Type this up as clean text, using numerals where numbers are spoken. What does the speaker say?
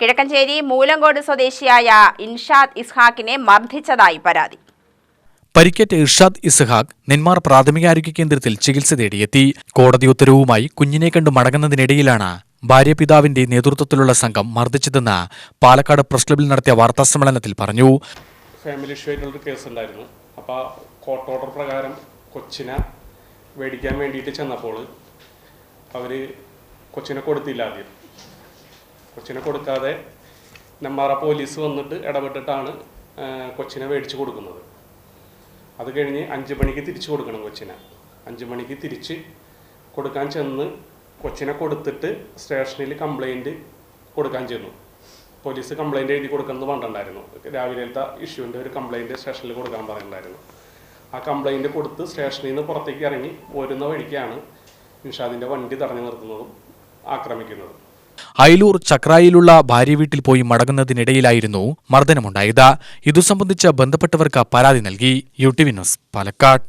കിഴക്കഞ്ചേരി മൂലങ്കോട് സ്വദേശിയായ ഇൻഷാദ് ഇസ്ഹാഖിനെ മർദ്ദിച്ചതായി പരാതി. പരിക്കേറ്റ ഇർഷാദ് ഇസ്ഹാഖ് നെന്മാർ പ്രാഥമികാരോഗ്യ കേന്ദ്രത്തിൽ ചികിത്സ തേടിയെത്തി. കോടതി ഉത്തരവുമായി കുഞ്ഞിനെ കണ്ടു മടങ്ങുന്നതിനിടയിലാണ് ഭാര്യ-പിതാവിന്റെ നേതൃത്വത്തിലുള്ള സംഘം മർദ്ദിച്ചതെന്ന് പാലക്കാട് പ്രസ് ക്ലബിൽ നടത്തിയ വാർത്താസമ്മേളനത്തിൽ പറഞ്ഞു. ഫാമിലി ഇഷ്യൂ ആയിട്ടുള്ളൊരു കേസ് ഉണ്ടായിരുന്നു. അപ്പോൾ കോർട്ട് ഓർഡർ പ്രകാരം കൊച്ചിനെ മേടിക്കാൻ വേണ്ടിയിട്ട് ചെന്നപ്പോൾ അവർ കൊച്ചിനെ കൊടുത്തില്ല. ആദ്യം കൊച്ചിനെ കൊടുക്കാതെ നെന്മാറ പോലീസ് വന്നിട്ട് ഇടപെട്ടിട്ടാണ് കൊച്ചിനെ മേടിച്ച് കൊടുക്കുന്നത്. അത് കഴിഞ്ഞ് 5 മണിക്ക് തിരിച്ചു കൊടുക്കണം. കൊച്ചിനെ 5 മണിക്ക് തിരിച്ച് കൊടുക്കാൻ ചെന്ന് കൊച്ചിനെ കൊടുത്തിട്ട് സ്റ്റേഷനിൽ കംപ്ലൈൻറ്റ് കൊടുക്കാൻ ചെന്നു. പോലീസ് കംപ്ലൈൻറ്റ് എഴുതി കൊടുക്കുന്നത് പറഞ്ഞിട്ടുണ്ടായിരുന്നു. രാവിലത്തെ ഇഷ്യൂവിൻ്റെ ഒരു കംപ്ലൈൻറ്റ് സ്റ്റേഷനിൽ കൊടുക്കാൻ പറഞ്ഞിട്ടുണ്ടായിരുന്നു. ആ കംപ്ലൈൻറ്റ് കൊടുത്ത് സ്റ്റേഷനിൽ നിന്ന് പുറത്തേക്ക് ഇറങ്ങി പോരുന്ന വഴിക്കാണ് ഇൻഷാദിൻ്റെ വണ്ടി തടഞ്ഞു നിർത്തുന്നതും ആക്രമിക്കുന്നതും. അയലൂർ ചക്രായിലുള്ള ഭാര്യ വീട്ടിൽ പോയി മടങ്ങുന്നതിനിടയിലായിരുന്നു മർദ്ദനമുണ്ടായത്. ഇതു സംബന്ധിച്ച് ബന്ധപ്പെട്ടവർക്ക് പരാതി നൽകി. UTV news, Palakkad.